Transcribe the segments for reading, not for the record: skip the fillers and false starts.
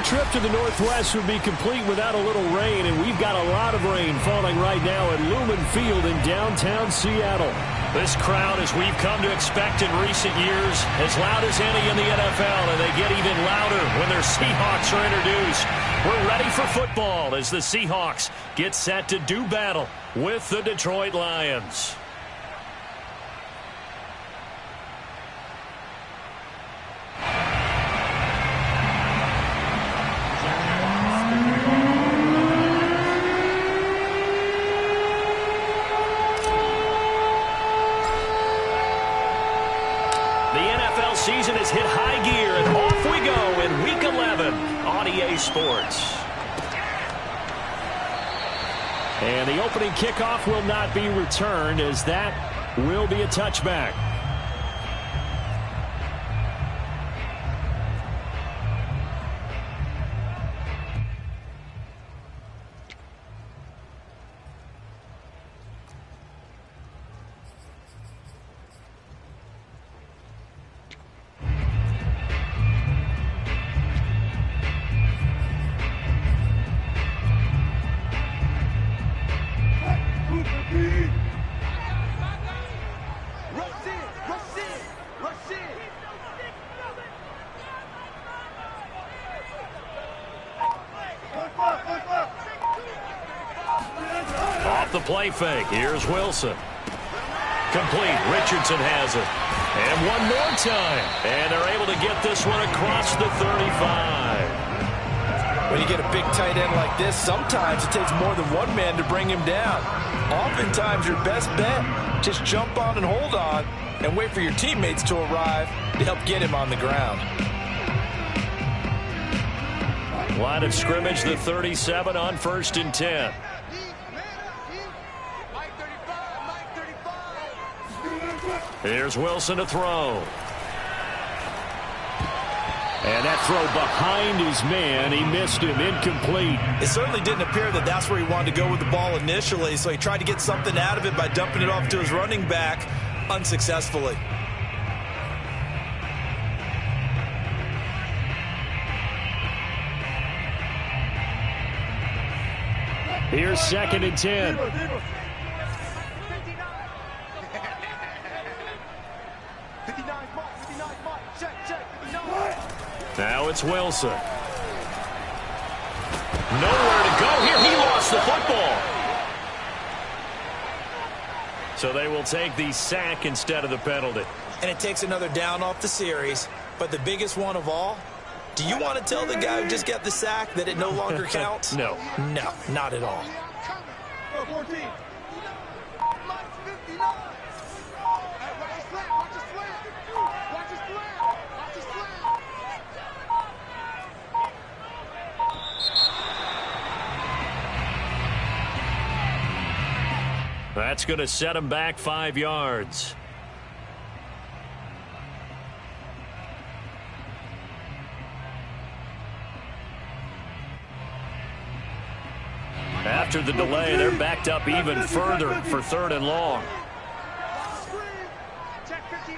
trip to the Northwest would be complete without a little rain, and we've got a lot of rain falling right now at Lumen Field in downtown Seattle. This crowd, as we've come to expect in recent years, as loud as any in the NFL, and they get even louder when their Seahawks are introduced. We're ready for football as the Seahawks get set to do battle with the Detroit Lions. Season has hit high gear, and off we go in Week 11 on EA Sports. And the opening kickoff will not be returned, as that will be a touchback. The play fake. Here's Wilson. Complete. Richardson has it. And one more time. And they're able to get this one across the 35. When you get a big tight end like this, sometimes it takes more than one man to bring him down. Oftentimes, your best bet, just jump on and hold on and wait for your teammates to arrive to help get him on the ground. Line of scrimmage, the 37 on 1st and 10. Here's Wilson to throw. And that throw behind his man. He missed him. Incomplete. It certainly didn't appear that that's where he wanted to go with the ball initially, so he tried to get something out of it by dumping it off to his running back unsuccessfully. Here's 2nd and 10. Now it's Wilson. Nowhere to go here. He lost the football. So they will take the sack instead of the penalty. And it takes another down off the series. But the biggest one of all, do you want to tell the guy who just got the sack that it no longer counts? No. No, not at all. That's going to set him back 5 yards. After the delay, they're backed up even further for 3rd and long. Check 59.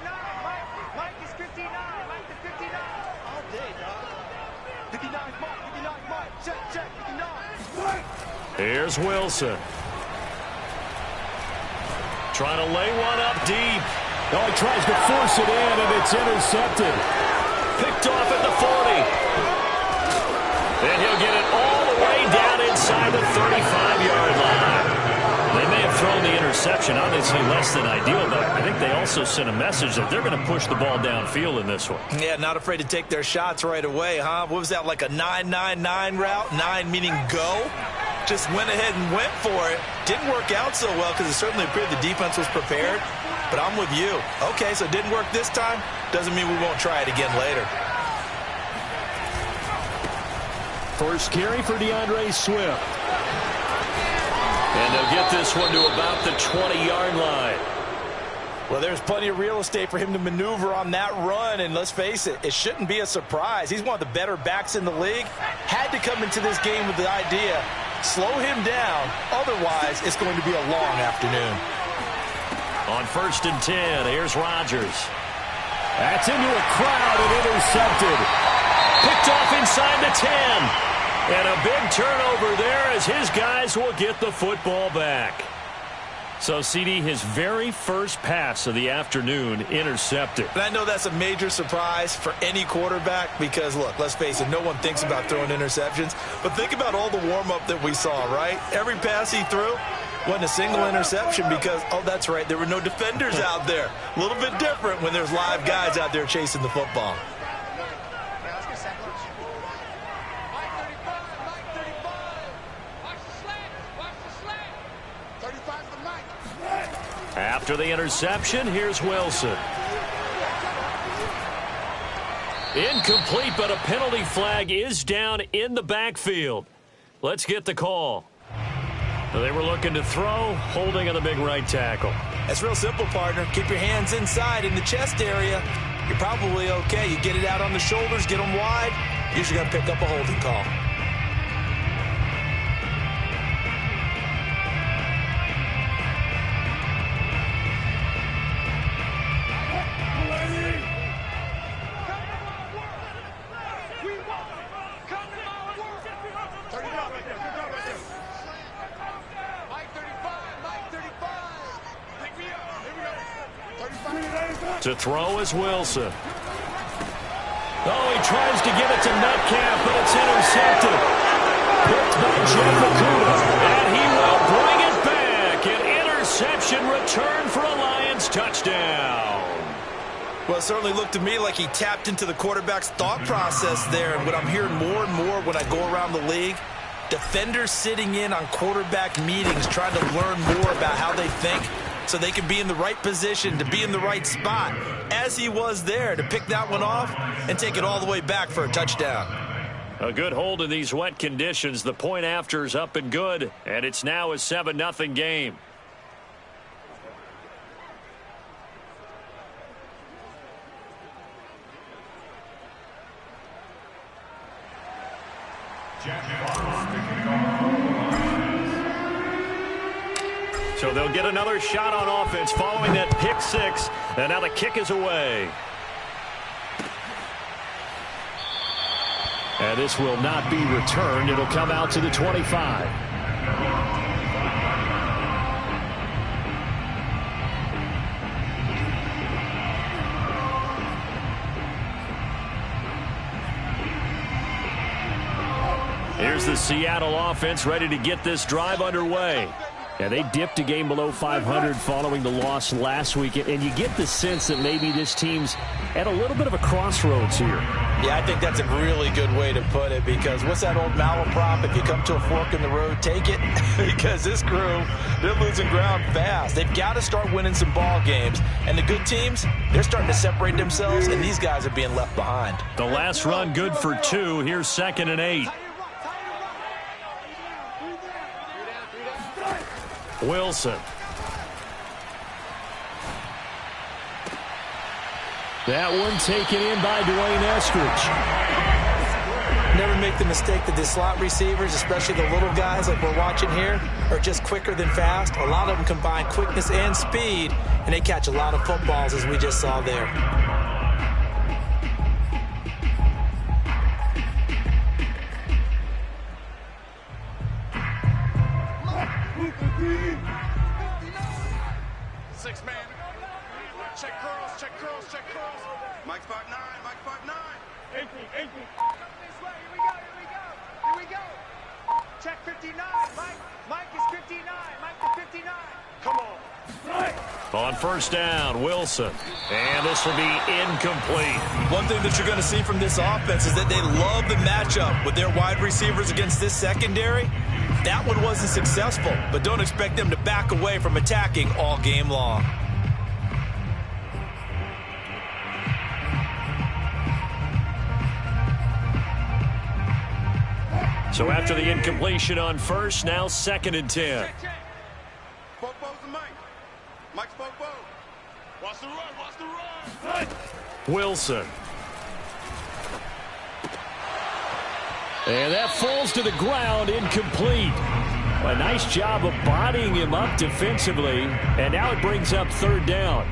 Mike is 59. Mike is 59. All day, dog. 59 Mike. Check 59. Here's Wilson. Trying to lay one up deep. Oh, he tries to force it in, and it's intercepted. Picked off at the 40. And he'll get it all the way down inside the 35-yard line. They may have thrown the interception, obviously less than ideal, but I think they also sent a message that they're going to push the ball downfield in this one. Yeah, not afraid to take their shots right away, huh? What was that, like a 9-9-9 route? 9 meaning go? Just went ahead and went for it. Didn't work out so well because it certainly appeared the defense was prepared. But I'm with you. Okay, so it didn't work this time. Doesn't mean we won't try it again later. First carry for DeAndre Swift. And they'll get this one to about the 20-yard line. Well, there's plenty of real estate for him to maneuver on that run, and let's face it, it shouldn't be a surprise. He's one of the better backs in the league. Had to come into this game with the idea, slow him down, otherwise it's going to be a long afternoon. On 1st and 10, here's Rodgers. That's into a crowd and intercepted. Picked off inside the 10. And a big turnover there as his guys will get the football back. So, CD, his very first pass of the afternoon intercepted. And I know that's a major surprise for any quarterback because, look, let's face it, no one thinks about throwing interceptions. But think about all the warm-up that we saw, right? Every pass he threw wasn't a single interception because, oh, that's right, there were no defenders out there. A little bit different when there's live guys out there chasing the football. After the interception, here's Wilson. Incomplete, but a penalty flag is down in the backfield. Let's get the call. They were looking to throw, holding on the big right tackle. That's real simple, partner. Keep your hands inside in the chest area. You're probably okay. You get it out on the shoulders, get them wide. Usually going to pick up a holding call. To throw is Wilson. Oh, he tries to give it to Metcalf, but it's intercepted. Picked by Jeff Okudah, and he will bring it back. An interception return for a Lions touchdown. Well, it certainly looked to me like he tapped into the quarterback's thought process there. And what I'm hearing more and more when I go around the league, defenders sitting in on quarterback meetings trying to learn more about how they think, so they can be in the right position, to be in the right spot, as he was there, to pick that one off and take it all the way back for a touchdown. A good hold in these wet conditions. The point after is up and good, and it's now a 7-0 game. So they'll get another shot on offense following that pick six. And now the kick is away. And this will not be returned. It'll come out to the 25. Here's the Seattle offense ready to get this drive underway. Yeah, they dipped a game below 500 following the loss last week, and you get the sense that maybe this team's at a little bit of a crossroads here. Yeah, I think that's a really good way to put it, because what's that old malaprop? If you come to a fork in the road, take it. Because this crew, they're losing ground fast. They've got to start winning some ball games. And the good teams, they're starting to separate themselves, and these guys are being left behind. The last run good for 2. Here's 2nd and 8. Wilson. That one taken in by Dwayne Eskridge. Never make the mistake that the slot receivers, especially the little guys like we're watching here, are just quicker than fast. A lot of them combine quickness and speed, and they catch a lot of footballs, as we just saw there. Mike 5'9", Mike 5'9". This way, here we go. Check 59, Mike is 59, Mike to 59. Come on. On first down, Wilson. And this will be incomplete. One thing that you're going to see from this offense is that they love the matchup with their wide receivers against this secondary. That one wasn't successful, but don't expect them to back away from attacking all game long. So after the incompletion on first, now 2nd and 10. Bobo's the Mike. Mike's Bobo. Watch the run. Wilson. And that falls to the ground, incomplete. A nice job of bodying him up defensively, and now it brings up 3rd down.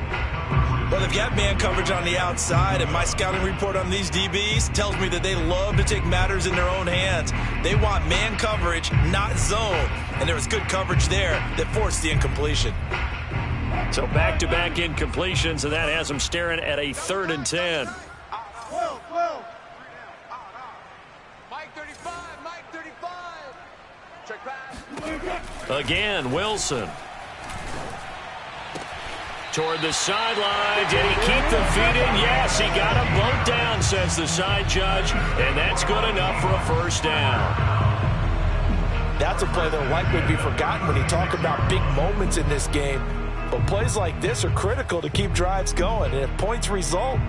Well, they've got man coverage on the outside, and my scouting report on these DBs tells me that they love to take matters in their own hands. They want man coverage, not zone, and there was good coverage there that forced the incompletion. So back-to-back incompletions, and that has them staring at a 3rd and 10. Mike 35, Mike 35. Check pass. Again, Wilson. Toward the sideline. Did he keep the feet in? Yes, he got him both down, says the side judge, and that's good enough for a first down. That's a play that will likely be forgotten when you talk about big moments in this game. But plays like this are critical to keep drives going. And if points result,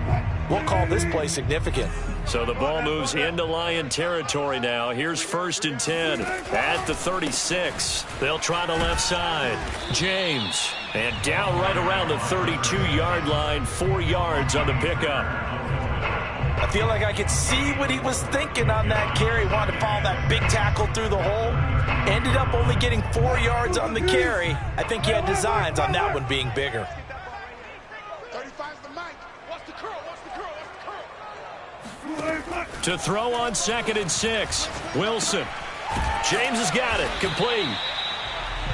we'll call this play significant. So the ball moves into Lion territory now. Here's 1st and 10 at the 36. They'll try the left side. James. And down right around the 32-yard line, 4 yards on the pickup. I feel like I could see what he was thinking on that carry. Wanted to follow that big tackle through the hole. Ended up only getting 4 yards on the carry. I think he had designs on that one being bigger. 35's the Mike. What's the curl? What's the curl? To throw on 2nd and 6. Wilson. James has got it. Complete.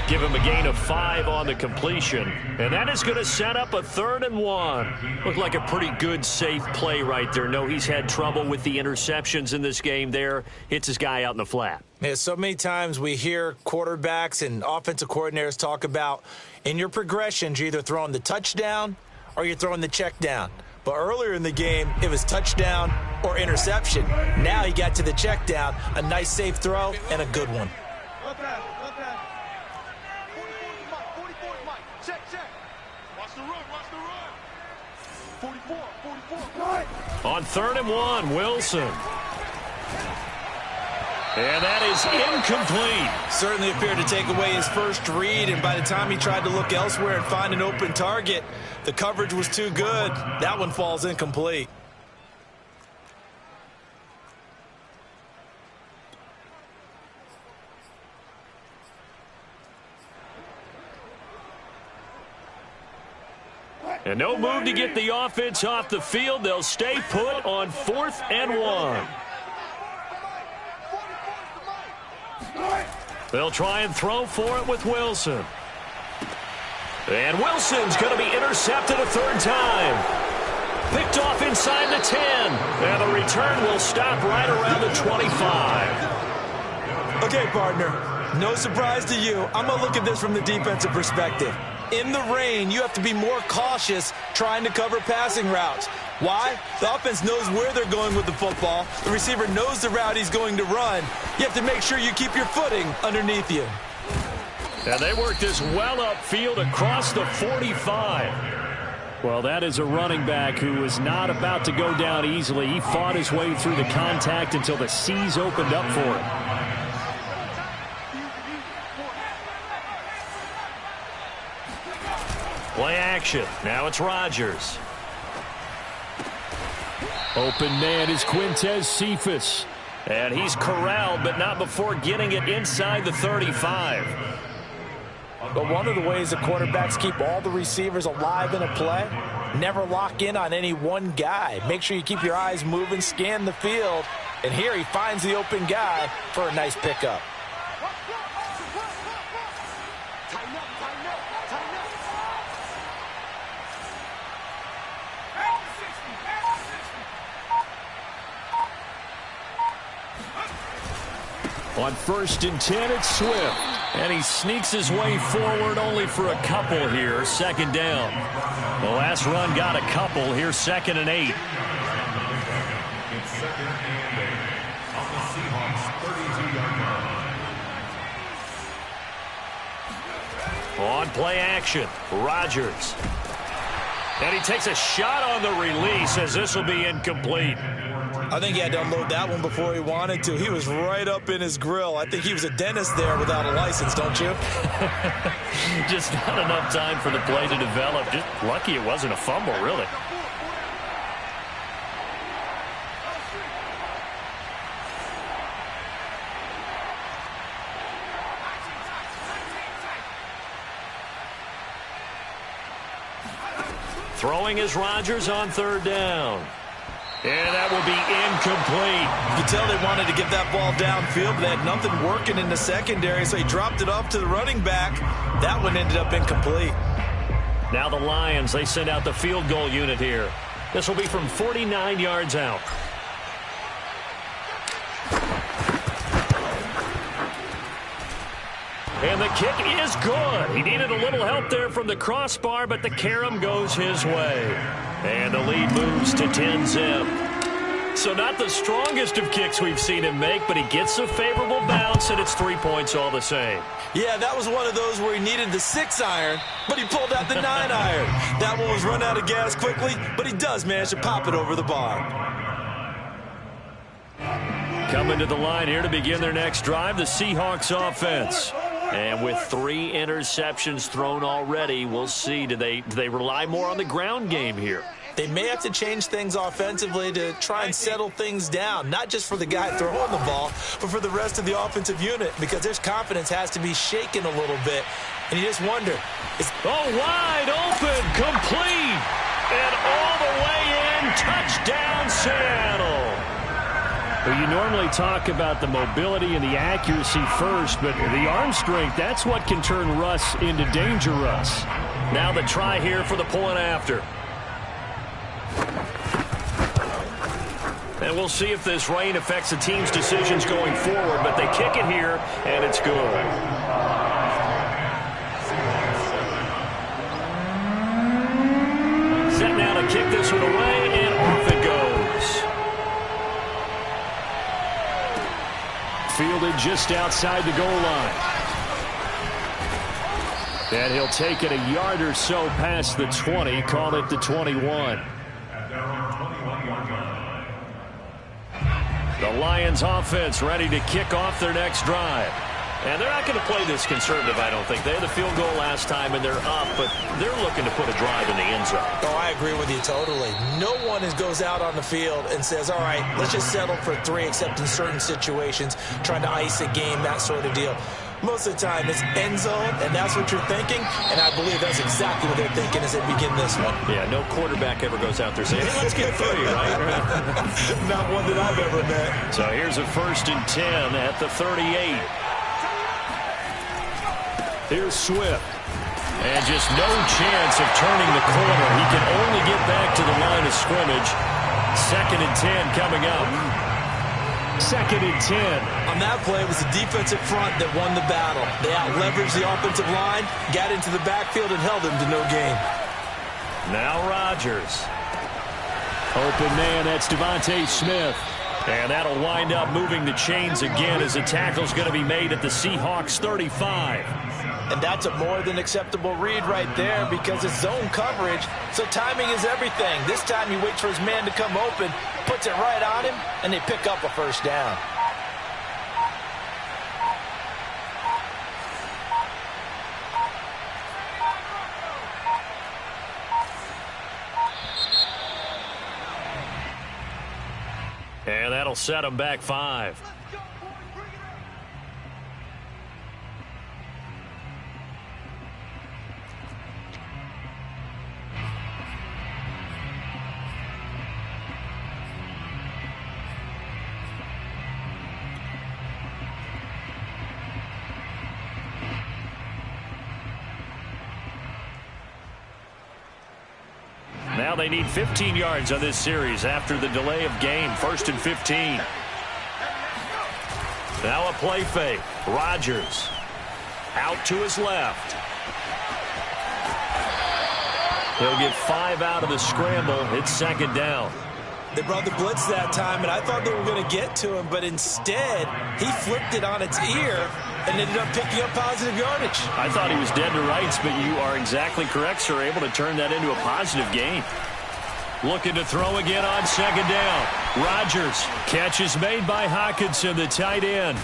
Give him a gain of 5 on the completion. And that is going to set up a 3rd and 1. Looked like a pretty good, safe play right there. No, he's had trouble with the interceptions in this game there. Hits his guy out in the flat. Yeah, so many times we hear quarterbacks and offensive coordinators talk about in your progressions, you're either throwing the touchdown or you're throwing the check down. But earlier in the game, it was touchdown or interception. Now he got to the check down, a nice safe throw, and a good one. Left pass, left pass. 44's Mike, 44's Mike. Check, check. Watch the run, watch the run. 44, 44. Right. On 3rd and 1, Wilson. And that is incomplete. Certainly appeared to take away his first read, and by the time he tried to look elsewhere and find an open target, the coverage was too good. That one falls incomplete. And no move to get the offense off the field. They'll stay put on 4th and 1. They'll try and throw for it with Wilson. And Wilson's going to be intercepted a 3rd time. Picked off inside the 10. And the return will stop right around the 25. Okay, partner, no surprise to you. I'm going to look at this from the defensive perspective. In the rain, you have to be more cautious trying to cover passing routes. Why? The offense knows where they're going with the football. The receiver knows the route he's going to run. You have to make sure you keep your footing underneath you. And they work this well upfield across the 45. Well, that is a running back who was not about to go down easily. He fought his way through the contact until the seas opened up for him. Play action. Now it's Rodgers. Open man is Quintez Cephas. And he's corralled, but not before getting it inside the 35. But one of the ways the quarterbacks keep all the receivers alive in a play, never lock in on any one guy. Make sure you keep your eyes moving, scan the field. And here he finds the open guy for a nice pickup. On 1st and 10, it's Swift. And he sneaks his way forward only for a couple here. 2nd down. The last run got a couple. Here's 2nd and 8. On play action, Rodgers. And he takes a shot on the release as this will be incomplete. I think he had to unload that one before he wanted to. He was right up in his grill. I think he was a dentist there without a license, don't you? Just not enough time for the play to develop. Just lucky it wasn't a fumble, really. Throwing is Rodgers on third down. And that will be incomplete. You can tell they wanted to get that ball downfield, but they had nothing working in the secondary, so he dropped it off to the running back. That one ended up incomplete. Now the Lions, they send out the field goal unit here. This will be from 49 yards out. And the kick is good. He needed a little help there from the crossbar, but the carom goes his way. And the lead moves to 10-zip. So not the strongest of kicks we've seen him make, but he gets a favorable bounce, and it's 3 points all the same. Yeah, that was one of those where he needed the 6-iron, but he pulled out the 9-iron. That one was run out of gas quickly, but he does manage to pop it over the bar. Coming to the line here to begin their next drive, the Seahawks offense. And with 3 interceptions thrown already, we'll see. Do they rely more on the ground game here? They may have to change things offensively to try and settle things down, not just for the guy throwing the ball, but for the rest of the offensive unit, because their confidence has to be shaken a little bit. And you just wonder. Wide open, complete, and all the way in, touchdown Seattle. Well, you normally talk about the mobility and the accuracy first, but the arm strength, that's what can turn Russ into Danger Russ. Now the try here for the point after. And we'll see if this rain affects the team's decisions going forward, but they kick it here, and it's good. Set now to kick this one away, and off it goes. Fielded just outside the goal line. And he'll take it a yard or so past the 20, call it the 21. The Lions offense ready to kick off their next drive. And they're not going to play this conservative, I don't think. They had the field goal last time, and they're up, but they're looking to put a drive in the end zone. Oh, I agree with you totally. No one goes out on the field and says, all right, let's just settle for 3, except in certain situations, trying to ice a game, that sort of deal. Most of the time, it's end zone, and that's what you're thinking, and I believe that's exactly what they're thinking as they begin this one. Yeah, no quarterback ever goes out there saying, hey, let's get 3, right? Not one that I've ever met. So here's a 1st and 10 at the 38. Here's Swift. And just no chance of turning the corner. He can only get back to the line of scrimmage. 2nd and 10 coming up. 2nd and 10. On that play, it was the defensive front that won the battle. They out-leveraged the offensive line, got into the backfield, and held them to no gain. Now Rodgers. Open man, that's Devontae Smith. And that'll wind up moving the chains again as the tackle's going to be made at the Seahawks 35. And that's a more than acceptable read right there because it's zone coverage, so timing is everything. This time he waits for his man to come open, puts it right on him, and they pick up a 1st down. And that'll set him back 5. Now they need 15 yards on this series after the delay of game. 1st and 15. Now a play fake. Rodgers out to his left. He'll get 5 out of the scramble. It's 2nd down. They brought the blitz that time, and I thought they were going to get to him, but instead he flipped it on its ear and ended up picking up positive yardage. I thought he was dead to rights, but you are exactly correct, sir. Able to turn that into a positive gain. Looking to throw again on 2nd down. Rodgers. Catch is made by Hockenson, the tight end.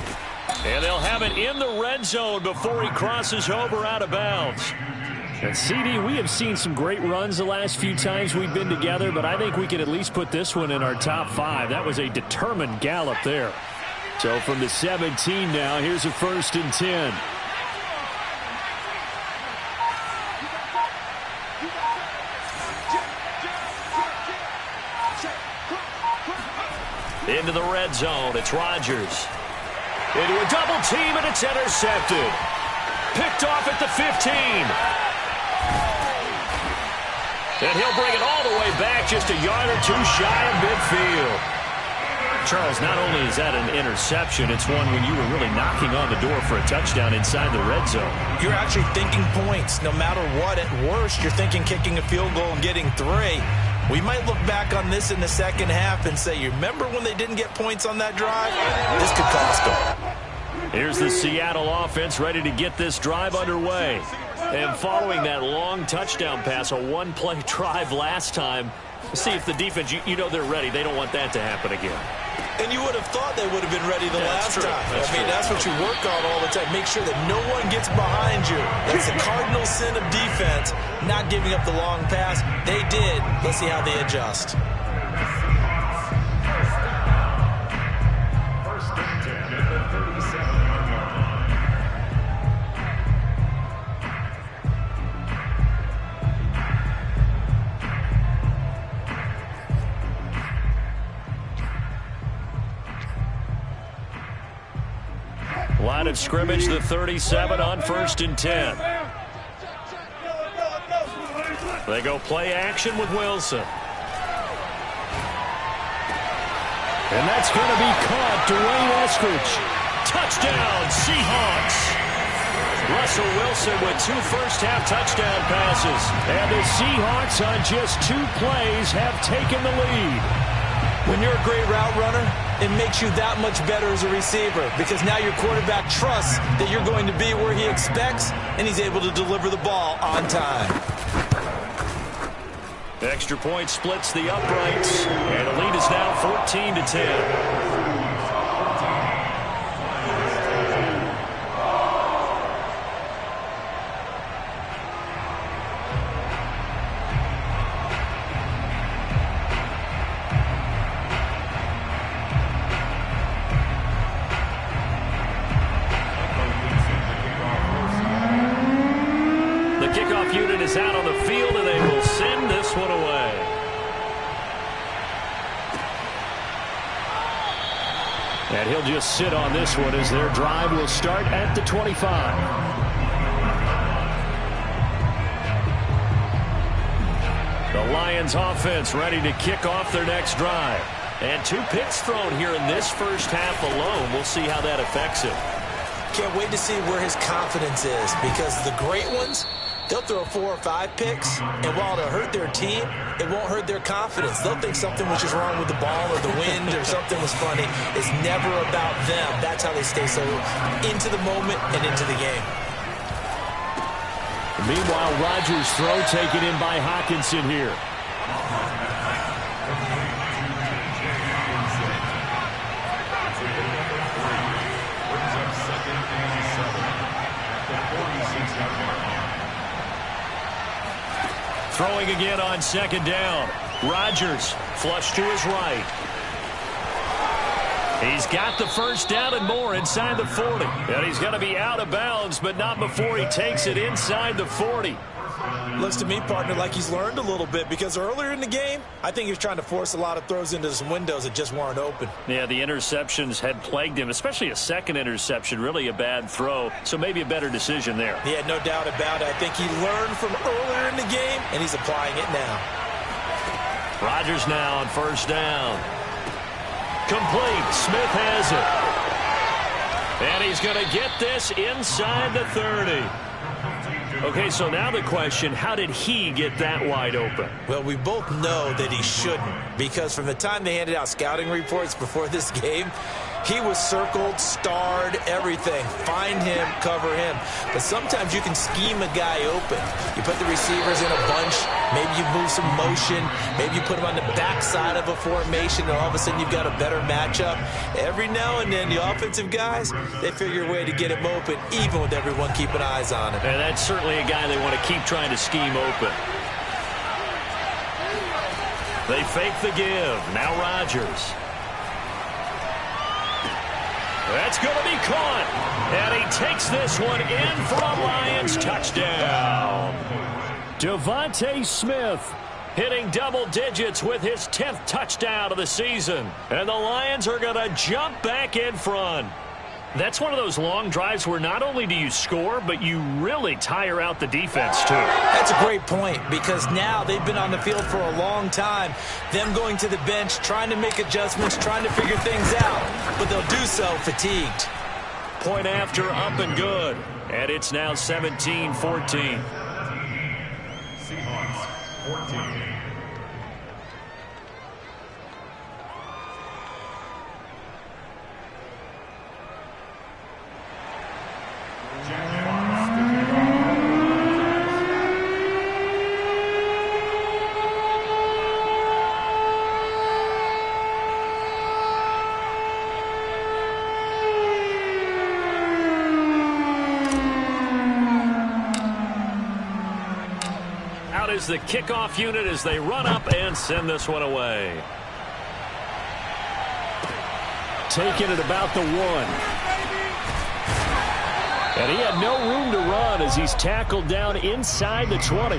And they'll have it in the red zone before he crosses over out of bounds. And CD, we have seen some great runs the last few times we've been together, but I think we can at least put this one in our top 5. That was a determined gallop there. So from the 17 now, here's a 1st and 10. Into the red zone, it's Rodgers. Into a double team, and it's intercepted. Picked off at the 15. And he'll bring it all the way back, just a yard or two shy of midfield. Charles, not only is that an interception, it's one when you were really knocking on the door for a touchdown inside the red zone. You're actually thinking points. No matter what, at worst, you're thinking kicking a field goal and getting 3. We might look back on this in the second half and say, you remember when they didn't get points on that drive? This could cost them. Here's the Seattle offense ready to get this drive underway. And following that long touchdown pass, a one-play drive last time, see if the defense, you know they're ready. They don't want that to happen again. And you would have thought they would have been ready the last time. That's what you work on all the time. Make sure that no one gets behind you. That's the cardinal sin of defense, not giving up the long pass. They did. Let's see how they adjust. Line of scrimmage, the 37 on 1st and 10. They go play action with Wilson. And that's going to be caught. Dwayne Eskridge. Touchdown, Seahawks. Russell Wilson with 2 first-half touchdown passes. And the Seahawks on just 2 plays have taken the lead. When you're a great route runner, it makes you that much better as a receiver because now your quarterback trusts that you're going to be where he expects, and he's able to deliver the ball on time. Extra point splits the uprights, and the lead is now 14-10. Unit is out on the field, and they will send this one away. And he'll just sit on this one as their drive will start at the 25. The Lions offense ready to kick off their next drive. And 2 picks thrown here in this first half alone. We'll see how that affects him. Can't wait to see where his confidence is because the great ones, they'll throw 4 or 5 picks, and while it'll hurt their team, it won't hurt their confidence. They'll think something was just wrong with the ball or the wind or something was funny. It's never about them. That's how they stay so into the moment and into the game. Meanwhile, Rodgers' throw taken in by Hockenson here. Throwing again on 2nd down. Rodgers flush to his right. He's got the first down and more inside the 40. And he's going to be out of bounds, but not before he takes it inside the 40. Looks to me, partner, like he's learned a little bit because earlier in the game, I think he was trying to force a lot of throws into some windows that just weren't open. Yeah, the interceptions had plagued him, especially a second interception, really a bad throw. So maybe a better decision there. Yeah, no doubt about it. I think he learned from earlier in the game, and he's applying it now. Rodgers now on 1st down. Complete. Smith has it. And he's going to get this inside the 30. Okay, so now the question, how did he get that wide open? Well, we both know that he shouldn't because from the time they handed out scouting reports before this game, he was circled, starred, everything. Find him, cover him. But sometimes you can scheme a guy open. You put the receivers in a bunch. Maybe you move some motion. Maybe you put them on the backside of a formation, and all of a sudden you've got a better matchup. Every now and then, the offensive guys, they figure a way to get him open, even with everyone keeping eyes on him. And that's certainly a guy they want to keep trying to scheme open. They fake the give. Now Rodgers. That's going to be caught. And he takes this one in for a Lions touchdown. Devontae Smith hitting double digits with his 10th touchdown of the season. And the Lions are going to jump back in front. That's one of those long drives where not only do you score, but you really tire out the defense, too. That's a great point, because now they've been on the field for a long time. Them going to the bench, trying to make adjustments, trying to figure things out, but they'll do so fatigued. Point after, up and good. And it's now 17-14. Seahawks, 14. Out is the kickoff unit as they run up and send this one away. Taking it about the 1. And he had no room to run as he's tackled down inside the 20.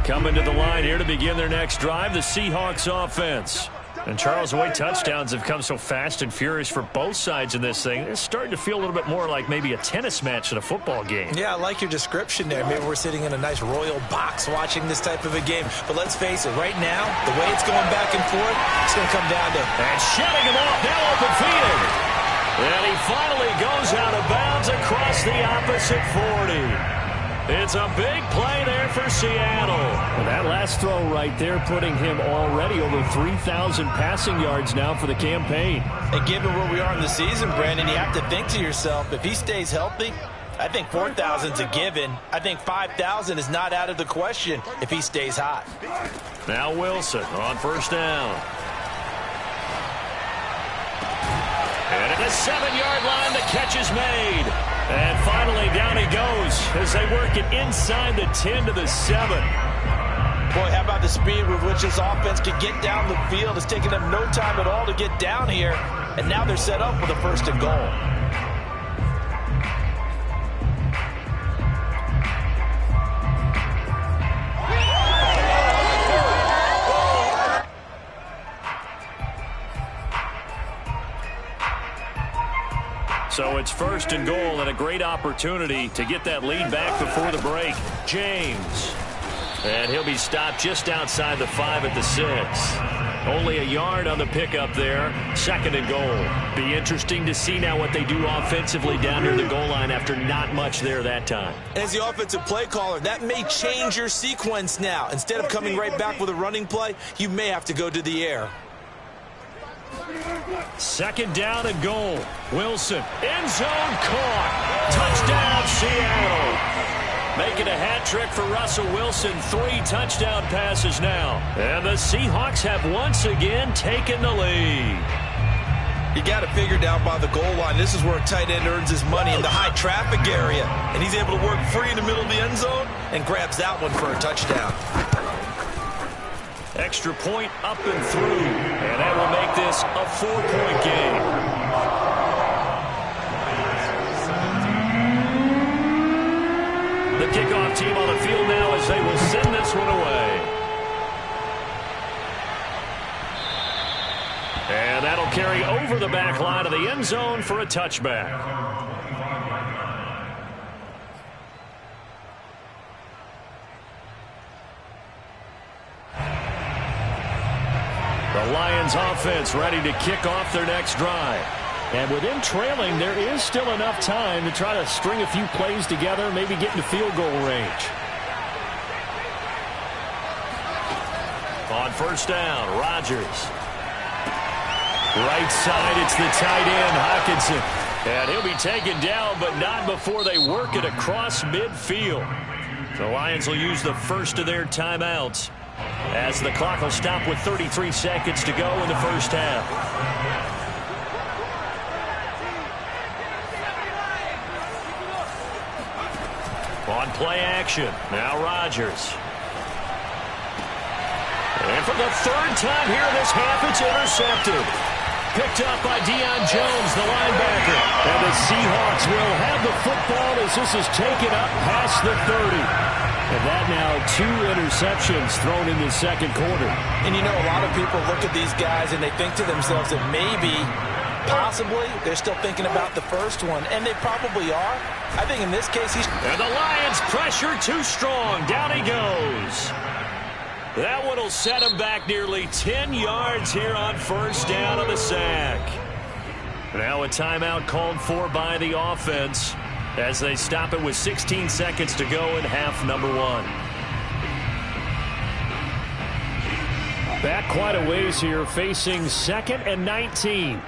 Coming to the line here to begin their next drive, the Seahawks offense. And Charles, the way touchdowns have come so fast and furious for both sides in this thing, it's starting to feel a little bit more like maybe a tennis match in a football game. Yeah, I like your description there. Maybe we're sitting in a nice royal box watching this type of a game. But let's face it, right now, the way it's going back and forth, it's going to come down to... And shutting him off, now open field. And he finally goes out of bounds across the opposite 40. It's a big play there for Seattle. And that last throw right there putting him already over 3,000 passing yards now for the campaign. And given where we are in the season, Brandon, you have to think to yourself, if he stays healthy, I think 4,000's a given. I think 5,000 is not out of the question if he stays hot. Now Wilson on first down. And at the 7-yard line, the catch is made. And finally, down he goes as they work it inside the 10 to the 7. Boy, how about the speed with which this offense can get down the field? It's taken them no time at all to get down here. And now they're set up with a 1st and goal. So it's 1st and goal and a great opportunity to get that lead back before the break. James. And he'll be stopped just outside the 5 at the 6. Only a yard on the pickup there. 2nd and goal. Be interesting to see now what they do offensively down near the goal line after not much there that time. As the offensive play caller, that may change your sequence now. Instead of coming right back with a running play, you may have to go to the air. 2nd down and goal. Wilson, end zone caught. Touchdown, Seattle. Making a hat trick for Russell Wilson. 3 touchdown passes now. And the Seahawks have once again taken the lead. You got to figure down by the goal line. This is where a tight end earns his money, in the high traffic area. And he's able to work free in the middle of the end zone and grabs that one for a touchdown. Extra point up and through. And that will make this a 4-point game. The kickoff team on the field now as they will send this one away. And that'll carry over the back line of the end zone for a touchback. The Lions offense ready to kick off their next drive. And with them trailing, there is still enough time to try to string a few plays together, maybe get into field goal range. On first down, Rodgers. Right side, it's the tight end, Hockenson. And he'll be taken down, but not before they work it across midfield. The Lions will use the first of their timeouts, as the clock will stop with 33 seconds to go in the first half. On play action, now Rodgers. And for the 3rd time here in this half, it's intercepted. Picked up by Deion Jones, the linebacker. And the Seahawks will have the football as this is taken up past the 30. And that now 2 interceptions thrown in the second quarter. And you know, a lot of people look at these guys and they think to themselves that maybe, possibly, they're still thinking about the first one. And they probably are. I think in this case, he's... And the Lions pressure too strong. Down he goes. That one will set him back nearly 10 yards here on first down on the sack. Now a timeout called for by the offense as they stop it with 16 seconds to go in half number 1. Back quite a ways here, facing 2nd and 19.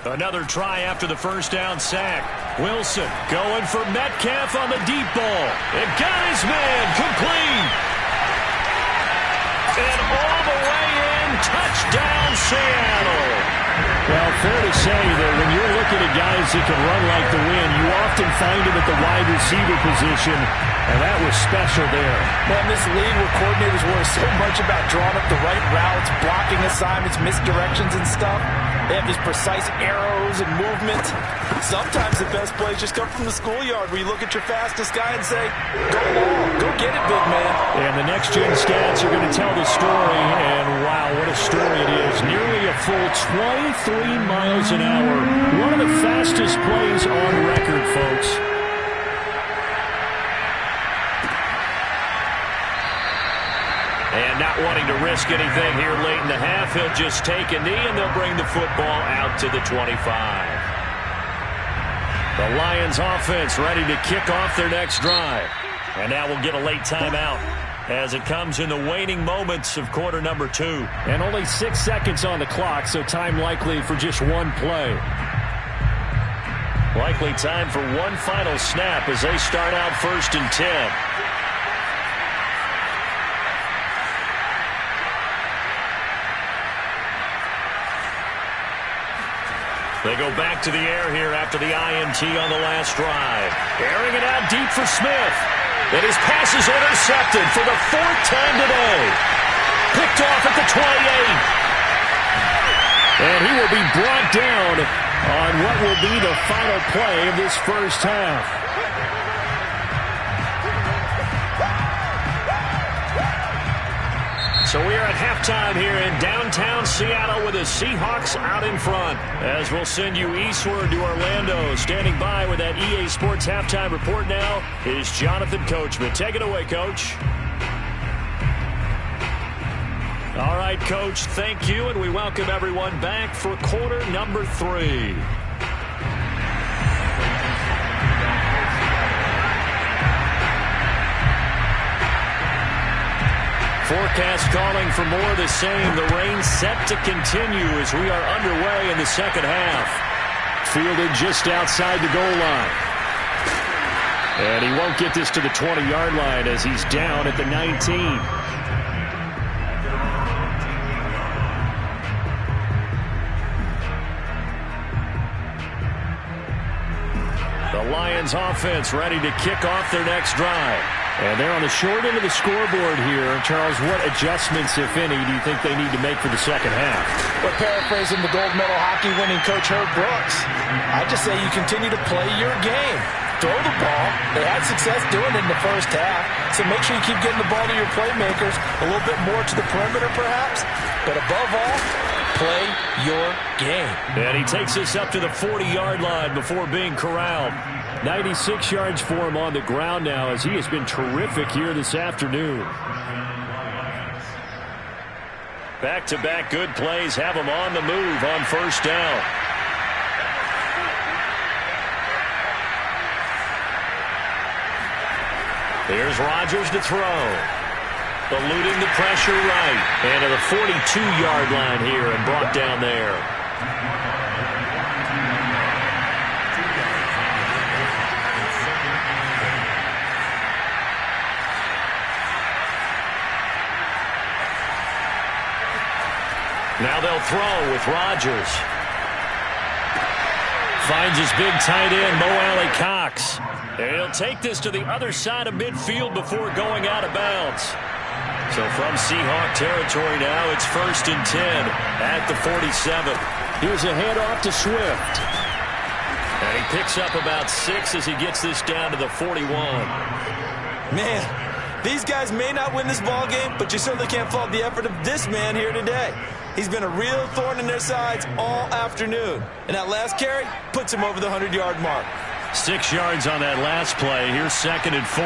Another try after the first down sack. Wilson going for Metcalf on the deep ball. It got his man complete. And all the way in, touchdown Seattle. Well, fair to say that when you're looking at guys that can run like the wind, you often find them at the wide receiver position, and that was special there. Man, this league where coordinators worry so much about drawing up the right routes, blocking assignments, misdirections and stuff. They have these precise arrows and movements. Sometimes the best plays just come from the schoolyard where you look at your fastest guy and say, go long, go get it, big man. And the next-gen stats are going to tell the story, and wow, what a story it is. Nearly a full 23 miles an hour. One of the fastest plays on record, folks. And not wanting to risk anything here late in the half, he'll just take a knee and they'll bring the football out to the 25. The Lions offense ready to kick off their next drive. And now we'll get a late timeout as it comes in the waning moments of quarter number 2. And only 6 seconds on the clock, so time likely for just one play. Likely time for one final snap as they start out 1st and 10. They go back to the air here after the INT on the last drive. Airing it out deep for Smith. And his pass is intercepted for the 4th time today. Picked off at the 28. And he will be brought down on what will be the final play of this first half. So we are at halftime here in downtown Seattle with the Seahawks out in front. As we'll send you eastward to Orlando. Standing by with that EA Sports halftime report now is Jonathan Coachman. Take it away, Coach. All right, Coach, thank you, and we welcome everyone back for quarter number 3. Forecast calling for more of the same. The rain set to continue as we are underway in the second half. Fielded just outside the goal line. And he won't get this to the 20-yard line as he's down at the 19. The Lions offense ready to kick off their next drive. And they're on the short end of the scoreboard here. Charles, what adjustments, if any, do you think they need to make for the second half? Well, paraphrasing the gold medal hockey winning coach Herb Brooks, I just say you continue to play your game. Throw the ball. They had success doing it in the first half. So make sure you keep getting the ball to your playmakers, a little bit more to the perimeter perhaps. But above all, play your game. And he takes us up to the 40-yard line before being corralled. 96 yards for him on the ground now as he has been terrific here this afternoon. Back-to-back good plays have him on the move on first down. Here's Rodgers to throw. Eluding the pressure right. And to the 42-yard line here and brought down there. Now they'll throw with Rodgers. finds his big tight end, Mo Alley-Cox. And he'll take this to the other side of midfield before going out of bounds. So from Seahawk territory now, it's 1st and 10 at the 47. Here's a handoff to Swift. And he picks up about 6 as he gets this down to the 41. Man, these guys may not win this ball game, but you certainly can't fault the effort of this man here today. He's been a real thorn in their sides all afternoon. And that last carry puts him over the 100-yard mark. 6 yards on that last play. Here's 2nd and 4.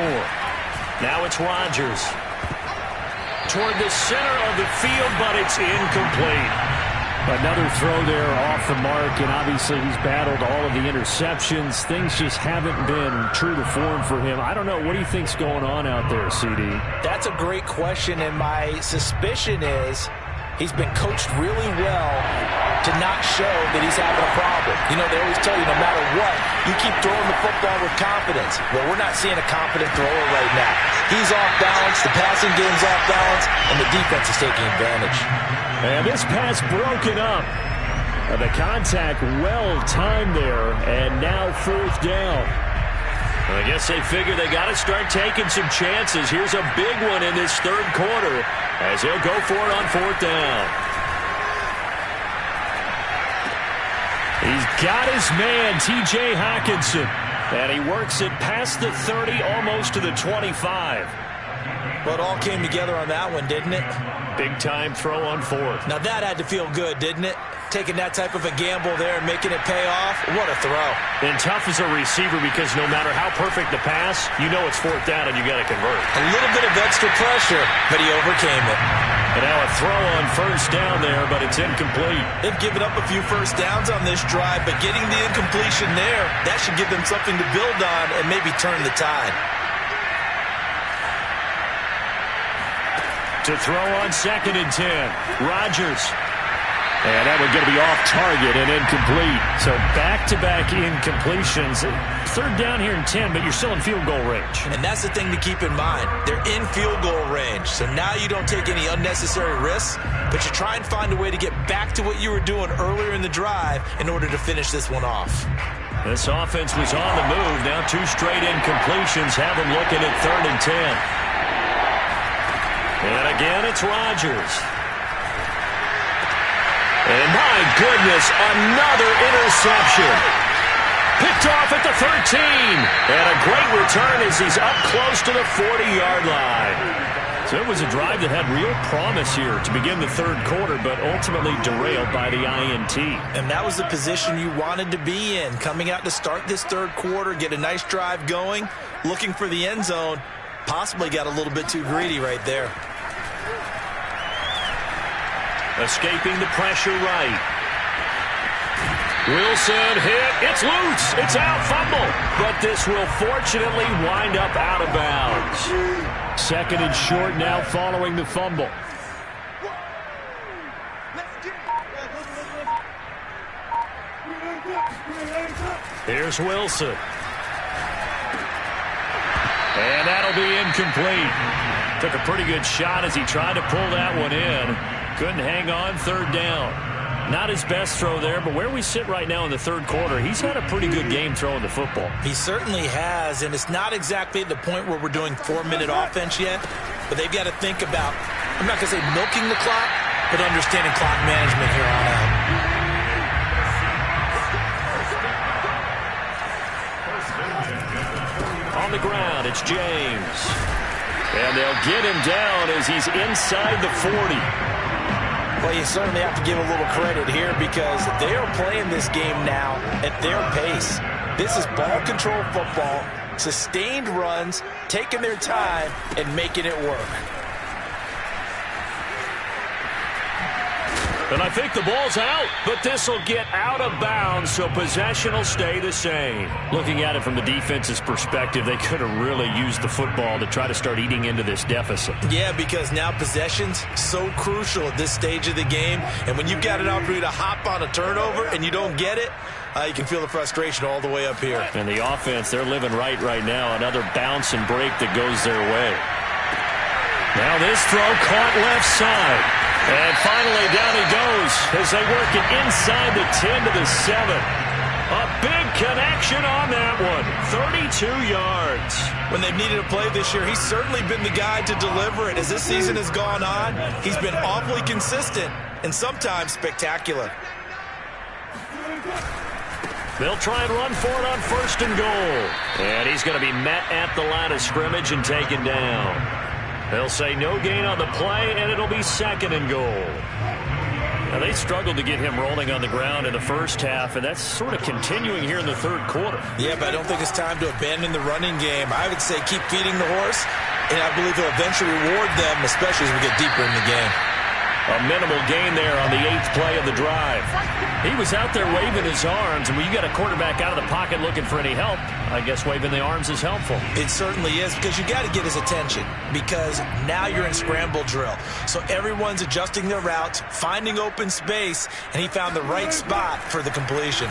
Now it's Rodgers. Toward the center of the field, but it's incomplete. Another throw there off the mark, and obviously he's battled all of the interceptions. Things just haven't been true to form for him. I don't know. What do you think's going on out there, CD? That's a great question, and my suspicion is he's been coached really well to not show that he's having a problem. You know, they always tell you no matter what, you keep throwing the football with confidence. Well, we're not seeing a confident thrower right now. He's off balance, the passing game's off balance, and the defense is taking advantage. And this pass broken up. The contact well timed there, and now 4th down. I guess they figure they got to start taking some chances. Here's a big one in this 3rd quarter as he'll go for it on 4th down. He's got his man, T.J. Hockenson, and he works it past the 30, almost to the 25. Well, it all came together on that one, didn't it? Big-time throw on 4th. Now that had to feel good, didn't it? Taking that type of a gamble there and making it pay off. What a throw. And tough as a receiver because no matter how perfect the pass, you know it's 4th down and you got to convert. A little bit of extra pressure, but he overcame it. And now a throw on 1st down there, but it's incomplete. They've given up a few first downs on this drive, but getting the incompletion there, that should give them something to build on and maybe turn the tide. To throw on 2nd and 10, Rodgers. And that one's going to be off target and incomplete. So back-to-back incompletions. 3rd down here in 10, but you're still in field goal range. And that's the thing to keep in mind. They're in field goal range. So now you don't take any unnecessary risks, but you try and find a way to get back to what you were doing earlier in the drive in order to finish this one off. This offense was on the move. Now 2 straight incompletions have them looking at 3rd and 10. And again, it's Rodgers. And my goodness, another interception. Picked off at the 13. And a great return as he's up close to the 40-yard line. So it was a drive that had real promise here to begin the 3rd quarter, but ultimately derailed by the INT. And that was the position you wanted to be in. Coming out to start this 3rd quarter, get a nice drive going, looking for the end zone. Possibly got a little bit too greedy right there. Escaping the pressure right. Wilson hit. It's loose. It's out. Fumble. But this will fortunately wind up out of bounds. 2nd and short now following the fumble. Here's Wilson. And that'll be incomplete. Took a pretty good shot as he tried to pull that one in. Couldn't hang on. 3rd down. Not his best throw there, but where we sit right now in the 3rd quarter, he's had a pretty good game throwing the football. He certainly has, and it's not exactly at the point where we're doing 4-minute offense yet, but they've got to think about, I'm not going to say milking the clock, but understanding clock management here on out. On the ground, it's James. And they'll get him down as he's inside the 40. Well, you certainly have to give a little credit here because they are playing this game now at their pace. This is ball control football, sustained runs, taking their time, and making it work. And I think the ball's out, but this will get out of bounds, so possession will stay the same. Looking at it from the defense's perspective, they could have really used the football to try to start eating into this deficit. Yeah, because now possession's so crucial at this stage of the game, and when you've got an opportunity to hop on a turnover and you don't get it, you can feel the frustration all the way up here. And the offense, they're living right now. Another bounce and break that goes their way. Now this throw caught left side. And finally, down he goes as they work it inside the 10 to the 7. A big connection on that one. 32 yards. When they've needed a play this year, he's certainly been the guy to deliver it. As this season has gone on, he's been awfully consistent and sometimes spectacular. They'll try and run for it on 1st and goal. And he's going to be met at the line of scrimmage and taken down. They'll say no gain on the play, and it'll be 2nd and goal. Now, they struggled to get him rolling on the ground in the first half, and that's sort of continuing here in the 3rd quarter. Yeah, but I don't think it's time to abandon the running game. I would say keep feeding the horse, and I believe he'll eventually reward them, especially as we get deeper in the game. A minimal gain there on the 8th play of the drive. He was out there waving his arms, and when you got a quarterback out of the pocket looking for any help, I guess waving the arms is helpful. It certainly is, because you got to get his attention, because now you're in scramble drill. So everyone's adjusting their routes, finding open space, and he found the right spot for the completion.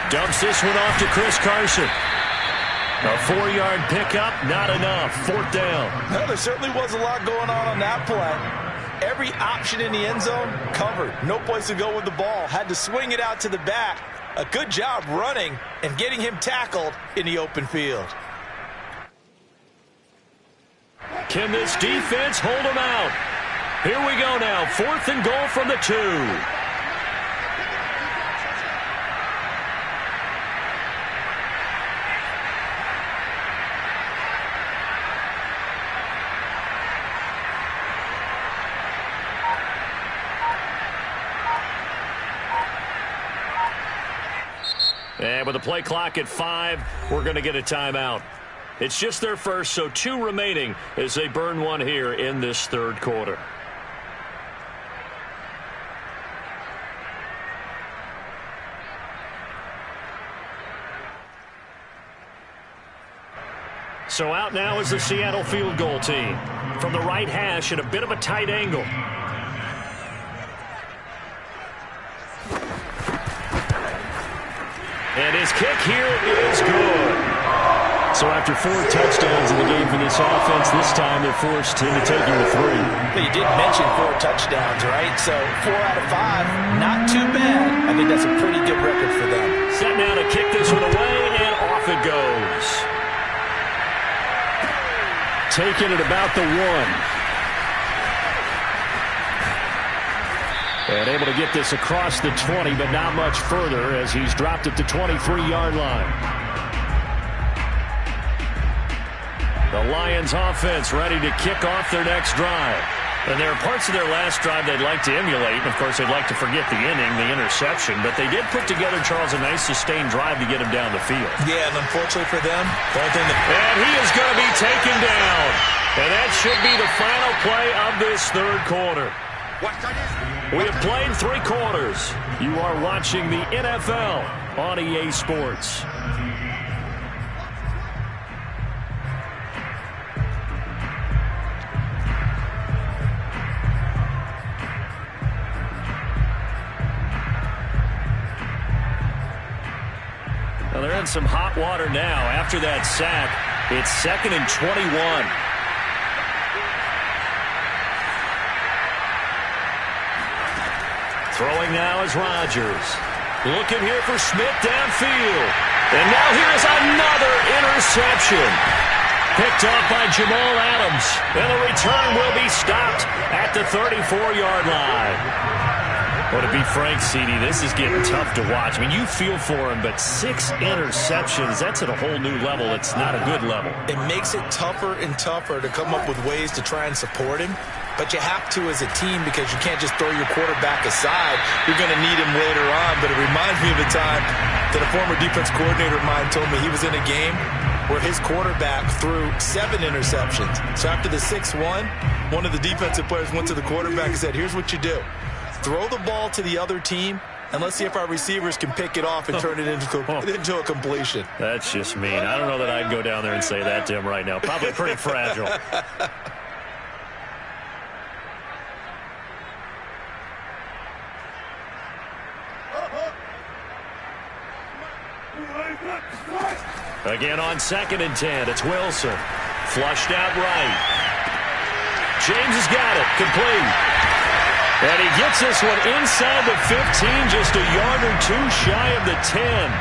Dumps this one off to Chris Carson. A 4-yard pickup, not enough. 4th down. Well, there certainly was a lot going on that play. Every option in the end zone covered. No place to go with the ball. Had to swing it out to the back. A good job running and getting him tackled in the open field. Can this defense hold him out? Here we go now. 4th and goal from the 2. And with the play clock at 5, we're going to get a timeout. It's just their first, so 2 remaining as they burn one here in this 3rd quarter. So out now is the Seattle field goal team. From the right hash at a bit of a tight angle. And his kick here is good. So after 4 touchdowns in the game for this offense, this time they're forced into taking the 3. But you did mention 4 touchdowns, right? So 4 out of 5, not too bad. I think that's a pretty good record for them. Set now to kick this one away, and off it goes. Taking it about the 1. And able to get this across the 20, but not much further as he's dropped it to 23-yard line. The Lions offense ready to kick off their next drive. And there are parts of their last drive they'd like to emulate. And, of course, they'd like to forget the inning, the interception. But they did put together, Charles, a nice sustained drive to get him down the field. Yeah, and unfortunately for them, the only thing and he is going to be taken down. And that should be the final play of this 3rd quarter. We have played 3 quarters. You are watching the NFL on EA Sports. Well, they're in some hot water now. After that sack, it's 2nd and 21. Throwing now is Rodgers. Looking here for Smith downfield. And now here's another interception. Picked off by Jamal Adams. And the return will be stopped at the 34-yard line. Well, to be frank, CD, this is getting tough to watch. I mean, you feel for him, but 6 interceptions, that's at a whole new level. It's not a good level. It makes it tougher and tougher to come up with ways to try and support him. But you have to as a team because you can't just throw your quarterback aside. You're going to need him later on. But it reminds me of a time that a former defense coordinator of mine told me he was in a game where his quarterback threw 7 interceptions. So after the 6th one of the defensive players went to the quarterback and said, here's what you do. Throw the ball to the other team, and let's see if our receivers can pick it off and turn it into a completion. That's just mean. I don't know that I'd go down there and say that to him right now. Probably pretty fragile. Again on 2nd and 10, it's Wilson. Flushed out right. James has got it. Complete. And he gets this one inside the 15, just a yard or two shy of the 10.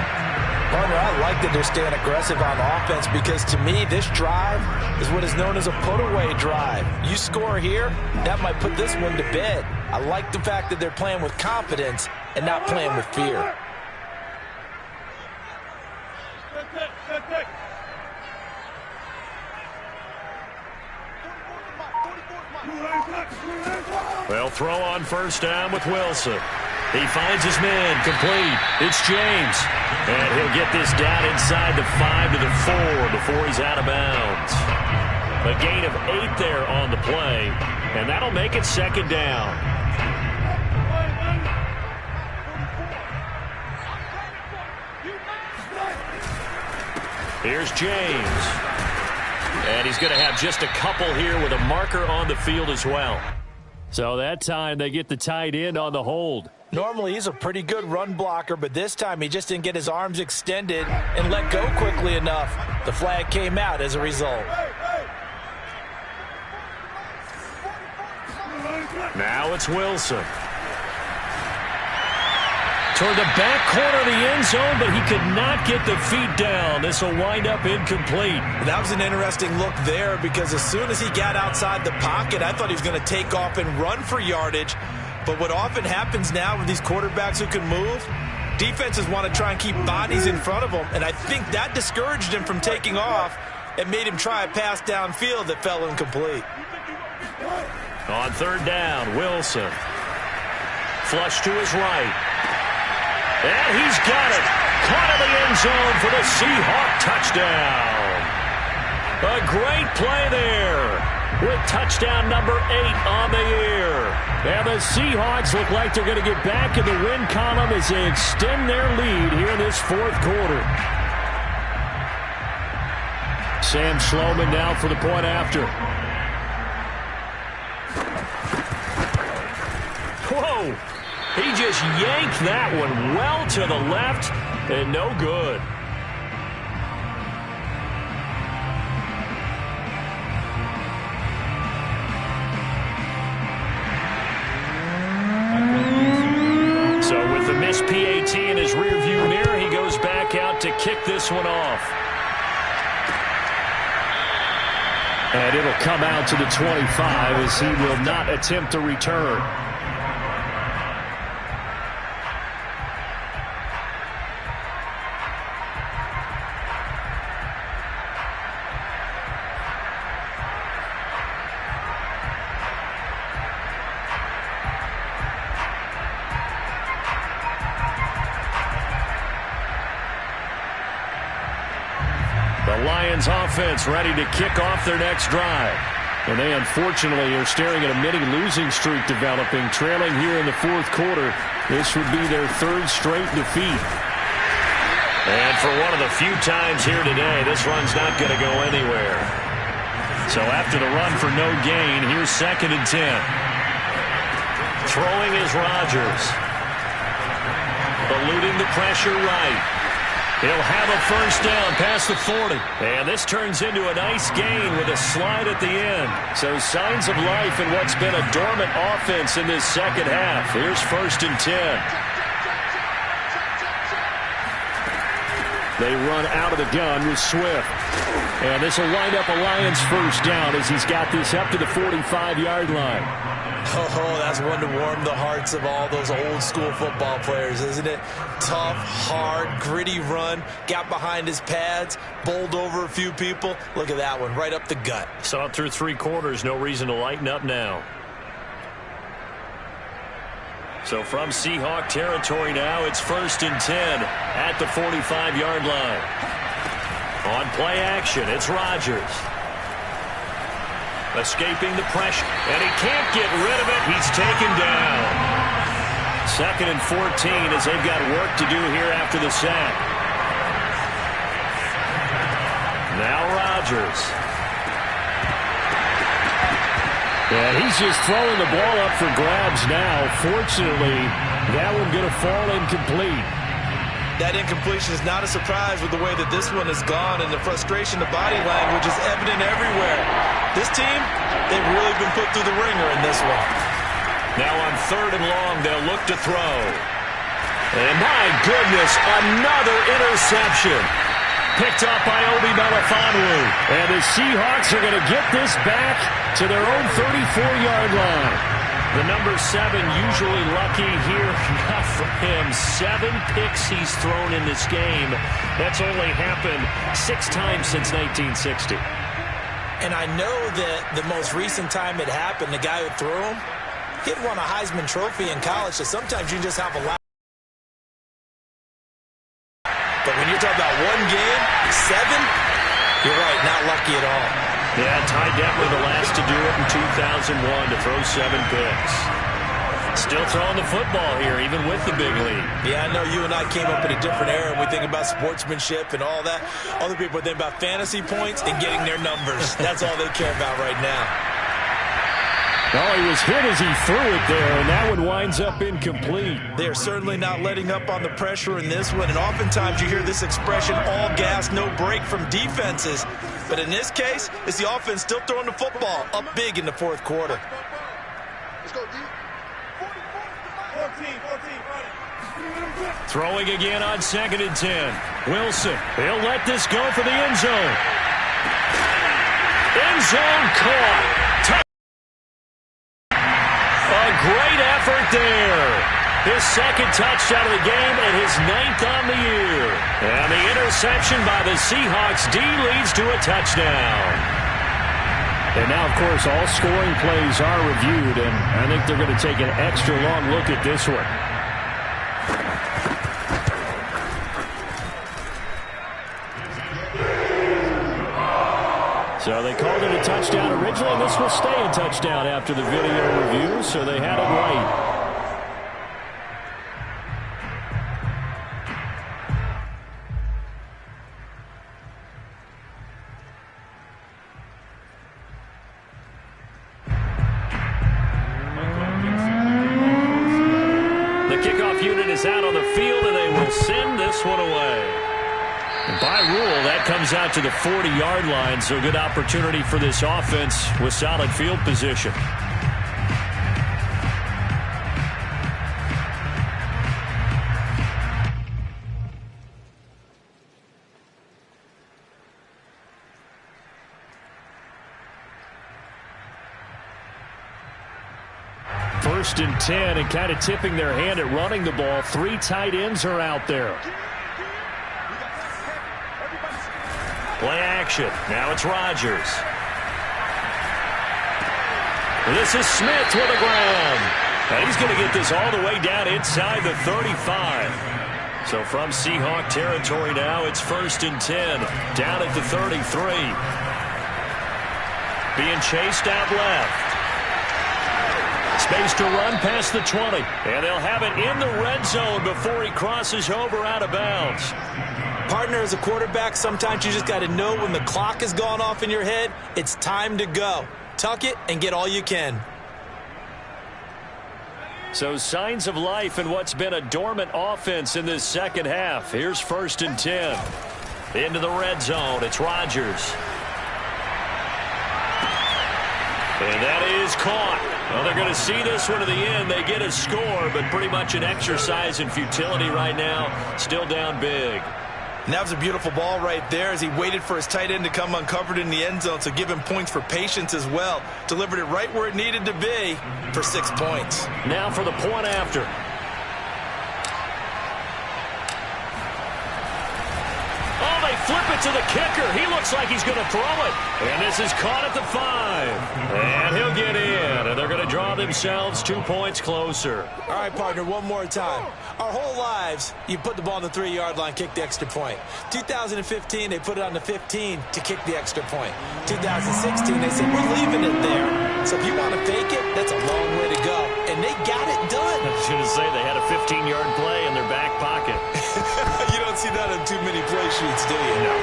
Partner, I like that they're staying aggressive on offense because to me, this drive is what is known as a put-away drive. You score here, that might put this one to bed. I like the fact that they're playing with confidence and not playing with fear. Well, throw on first down with Wilson. He finds his man complete. It's James. And he'll get this down inside the 5 to the 4 before he's out of bounds. A gain of 8 there on the play. And that'll make it second down. Here's James. And he's going to have just a couple here with a marker on the field as well. So that time they get the tight end on the hold. Normally he's a pretty good run blocker, but this time he just didn't get his arms extended and let go quickly enough. The flag came out as a result. Now it's Wilson. Toward the back corner of the end zone, but he could not get the feet down. This will wind up incomplete. That was an interesting look there because as soon as he got outside the pocket, I thought he was going to take off and run for yardage. But what often happens now with these quarterbacks who can move, defenses want to try and keep bodies in front of them. And I think that discouraged him from taking off and made him try a pass downfield that fell incomplete. On third down, Wilson. Flush to his right. And he's got it. Caught in the end zone for the Seahawk touchdown. A great play there with touchdown number 8 on the year. And the Seahawks look like they're going to get back in the win column as they extend their lead here in this fourth quarter. Sam Schloman now for the point after. Whoa! He just yanked that one well to the left and no good. So with the missed PAT in his rearview mirror, he goes back out to kick this one off. And it'll come out to the 25 as he will not attempt a return. Lions offense ready to kick off their next drive. And they unfortunately are staring at a mini losing streak developing, trailing here in the fourth quarter. This would be their third straight defeat. And for one of the few times here today, this run's not going to go anywhere. So after the run for no gain, here's 2nd and 10. Throwing is Rodgers. Eluding the pressure right. He'll have a first down past the 40. And this turns into a nice gain with a slide at the end. So signs of life in what's been a dormant offense in this second half. Here's 1st and 10. They run out of the gun with Swift. And this will wind up a Lions first down as he's got this up to the 45-yard line. Oh, that's one to warm the hearts of all those old school football players, isn't it? Tough, hard, gritty run, got behind his pads, bowled over a few people. Look at that one, right up the gut. Saw it through 3 quarters, no reason to lighten up now. So from Seahawk territory now, it's 1st and 10 at the 45-yard line. On play action, it's Rodgers. Escaping the pressure, and he can't get rid of it. He's taken down. 2nd and 14 as they've got work to do here after the sack. Now Rodgers. And he's just throwing the ball up for grabs now. Fortunately, that one going to fall incomplete. That incompletion is not a surprise with the way that this one has gone, and the frustration, the body language is evident everywhere. This team, they've really been put through the ringer in this one. Now on 3rd and long, they'll look to throw. And my goodness, another interception. Picked up by Obi Melifonwu. And the Seahawks are going to get this back to their own 34-yard line. The number 7 usually lucky here. Not for him. 7 picks he's thrown in this game. That's only happened 6 times since 1960. And I know that the most recent time it happened, the guy who threw him, he'd won a Heisman Trophy in college, so sometimes you just have a lot. But when you're talking about one game, 7, you're right, not lucky at all. Yeah, Ty Detmer the last to do it in 2001 to throw 7 picks. Still throwing the football here, even with the big lead. Yeah, I know you and I came up in a different era, and we think about sportsmanship and all that. Other people think about fantasy points and getting their numbers. That's all they care about right now. Oh, he was hit as he threw it there, and that one winds up incomplete. They're certainly not letting up on the pressure in this one, and oftentimes you hear this expression, all gas, no break from defenses. But in this case, it's the offense still throwing the football up big in the 4th quarter. Let's go, D. 14. Throwing again on 2nd and 10. Wilson, he'll let this go for the end zone. End zone caught. A great effort there. His 2nd touchdown of the game and his 9th on the year. And the interception by the Seahawks. D leads to a touchdown. And now, of course, all scoring plays are reviewed, and I think they're going to take an extra long look at this one. So they called it a touchdown originally. This will stay a touchdown after the video review, so they had it right. The kickoff unit is out on the field, and they will send this one away. By rule, that comes out to the 40-yard line, so a good opportunity for this offense with solid field position. First and 10, and kind of tipping their hand at running the ball. 3 tight ends are out there. Play action. Now it's Rodgers. This is Smith with the ground. And he's going to get this all the way down inside the 35. So from Seahawk territory now, it's 1st and 10. Down at the 33. Being chased out left. Space to run past the 20. And they'll have it in the red zone before he crosses over out of bounds. Partner, as a quarterback, sometimes you just got to know when the clock has gone off in your head, it's time to go. Tuck it and get all you can. So signs of life in what's been a dormant offense in this second half. Here's 1st and 10. Into the red zone. It's Rodgers. And that is caught. Well, they're going to see this one to the end. They get a score, but pretty much an exercise in futility right now. Still down big. And that was a beautiful ball right there as he waited for his tight end to come uncovered in the end zone, so give him points for patience as well. Delivered it right where it needed to be for 6 points. Now for the point after. Oh, they flip it to the kicker. He looks like he's going to throw it. And this is caught at the 5. And he'll get in. And they're going to draw themselves 2 points closer. All right, partner, one more time. Our whole lives, you put the ball on the 3-yard line, kick the extra point. 2015, they put it on the 15 to kick the extra point. 2016, they said, we're leaving it there. So if you want to fake it, that's a long way to go. And they got it done. I was going to say they had a 15-yard play in their back pocket. You don't see that on too many play sheets, do you? No.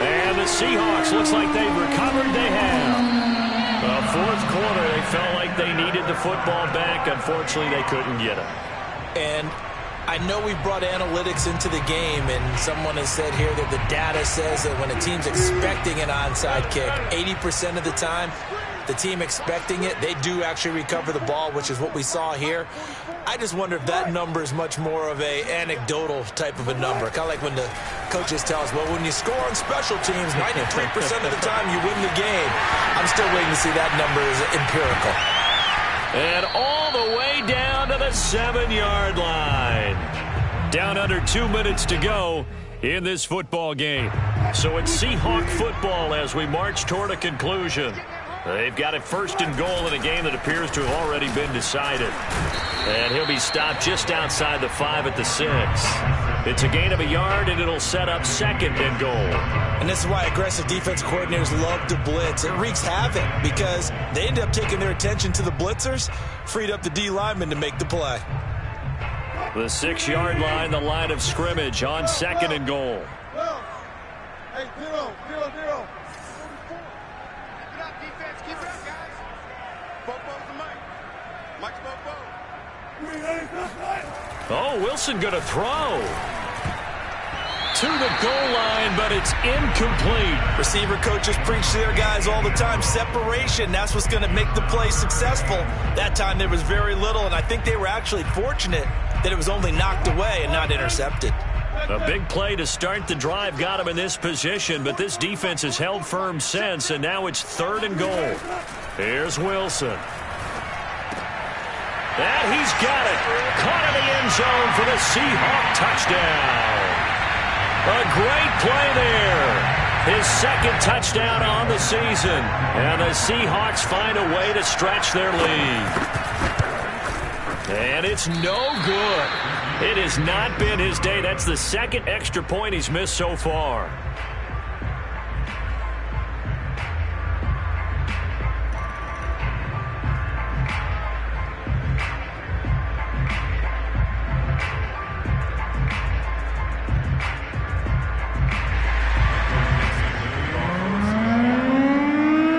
And the Seahawks, looks like they've recovered. They have. The 4th quarter, they felt like they needed the football back. Unfortunately, they couldn't get it. And I know we brought analytics into the game, and someone has said here that the data says that when a team's expecting an onside kick, 80% of the time, the team expecting it, they do actually recover the ball, which is what we saw here. I just wonder if that number is much more of a anecdotal type of a number. Kind of like when the coaches tell us, well, when you score on special teams, 93% of the time you win the game. I'm still waiting to see that number is empirical. And all the way down to the 7-yard line. Down under 2 minutes to go in this football game. So it's Seahawk football as we march toward a conclusion. They've got it 1st and goal in a game that appears to have already been decided. And he'll be stopped just outside the 5 at the 6. It's a gain of a yard, and it'll set up 2nd and goal. And this is why aggressive defense coordinators love to blitz. It wreaks havoc because they end up taking their attention to the blitzers, freed up the D lineman to make the play. The 6-yard line, the line of scrimmage on 2nd and goal. Hey, 0, 0, 0. Keep it up, defense. Keep it up, guys. Bobo's the mic. Mike's Bobo. Oh, Wilson going to throw to the goal line, but it's incomplete. Receiver coaches preach to their guys all the time. Separation, that's what's going to make the play successful. That time there was very little, and I think they were actually fortunate that it was only knocked away and not intercepted. A big play to start the drive got him in this position, but this defense has held firm since, and now it's 3rd and goal. Here's Wilson. And he's got it. Caught in the end zone for the Seahawk touchdown. A great play there. His 2nd touchdown on the season. And the Seahawks find a way to stretch their lead. And it's no good. It has not been his day. That's the 2nd extra point he's missed so far.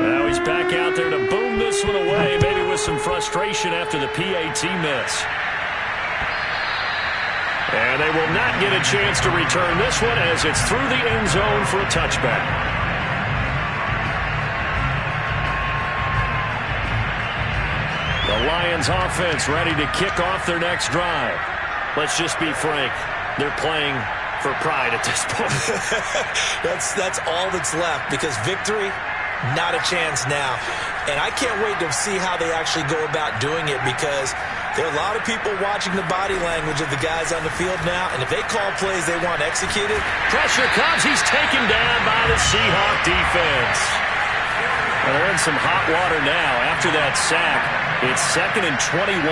Now he's back out there to boom this one away, maybe with some frustration after the PAT miss. And they will not get a chance to return this one as it's through the end zone for a touchback. The Lions offense ready to kick off their next drive. Let's just be frank. They're playing for pride at this point. That's all that's left because victory, not a chance now. And I can't wait to see how they actually go about doing it because there are a lot of people watching the body language of the guys on the field now, and if they call plays they want executed. Pressure comes. He's taken down by the Seahawk defense. And they're in some hot water now after that sack. It's 2nd and 21.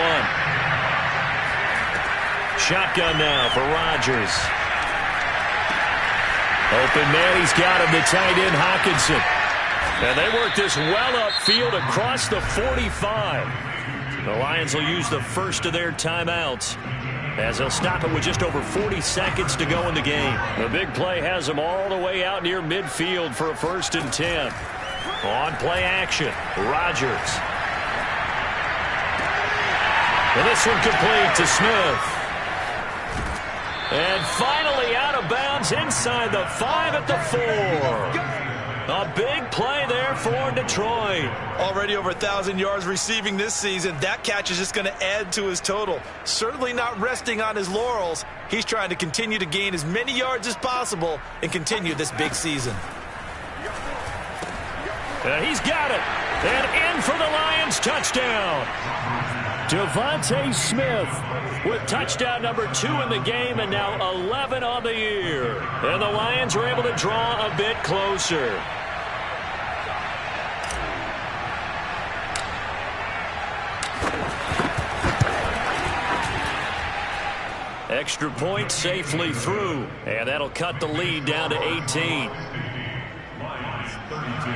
Shotgun now for Rodgers. Open man, he's got him, the tight end Hockenson. And they work this well upfield across the 45. The Lions will use the first of their timeouts as they'll stop it with just over 40 seconds to go in the game. The big play has them all the way out near midfield for a 1st and 10. On play action, Rodgers. And this one complete to Smith. And finally out of bounds inside the 5 at the 4. A big play there for Detroit. Already over 1,000 yards receiving this season. That catch is just going to add to his total. Certainly not resting on his laurels. He's trying to continue to gain as many yards as possible and continue this big season. He's got it. And in for the Lions touchdown. Devontae Smith with touchdown number 2 in the game and now 11 on the year. And the Lions are able to draw a bit closer. Extra point safely through. And that'll cut the lead down to 18. Lions 32.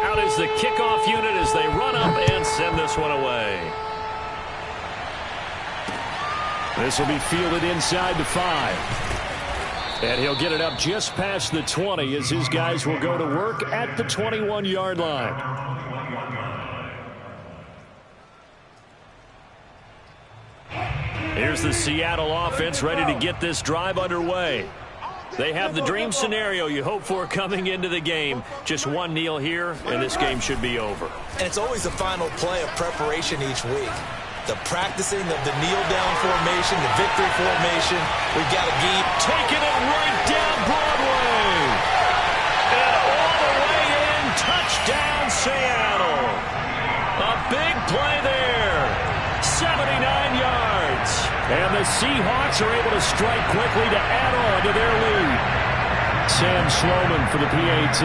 Out is the kickoff unit as they run up and send this one away. This will be fielded inside the 5. And he'll get it up just past the 20 as his guys will go to work at the 21-yard line. Here's the Seattle offense ready to get this drive underway. They have the dream scenario you hope for coming into the game. Just one kneel here, and this game should be over. And it's always the final play of preparation each week. The practicing of the kneel-down formation, the victory formation. We've got a game. Taking it right down Broadway. And all the way in, touchdown Seattle. A big play there. 79 yards. And the Seahawks are able to strike quickly to add on to their lead. Sam Sloman for the PAT.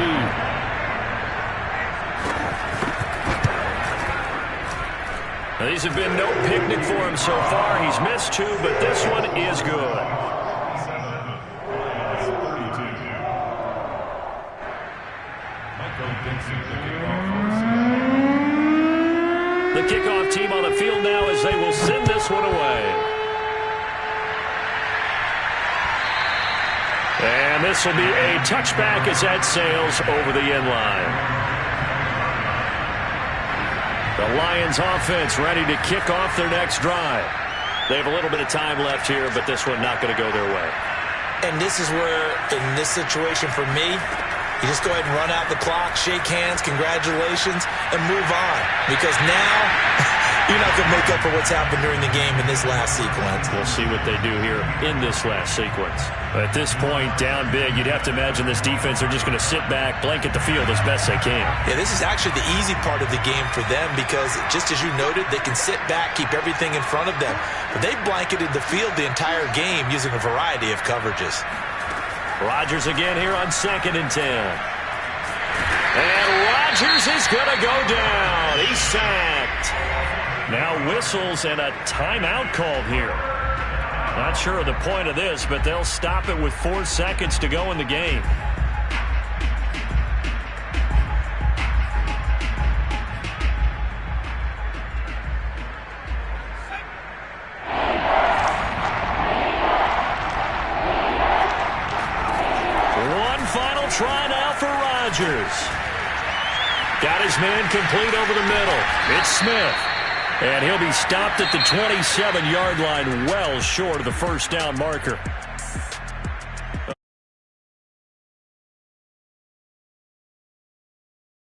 Now, these have been no picnic for him so far. He's missed 2, but this one is good. 32. Michael Dixon, The kickoff team on the field now as they will send this one away. And this will be a touchback as that sails over the end line. The Lions offense ready to kick off their next drive. They have a little bit of time left here, but this one not going to go their way. And this is where, in this situation for me, you just go ahead and run out the clock, shake hands, congratulations, and move on. Because now, you're not going to make up for what's happened during the game in this last sequence. We'll see what they do here in this last sequence. At this point, down big, you'd have to imagine this defense are just going to sit back, blanket the field as best they can. Yeah, this is actually the easy part of the game for them because, just as you noted, they can sit back, keep everything in front of them. But they've blanketed the field the entire game using a variety of coverages. Rodgers again here on 2nd and 10. And Rodgers is going to go down. He's sacked. Now whistles and a timeout called here. Not sure of the point of this, but they'll stop it with 4 seconds to go in the game. One final try now for Rodgers. Got his man complete over the middle. It's Smith. And he'll be stopped at the 27-yard line, well short of the first down marker.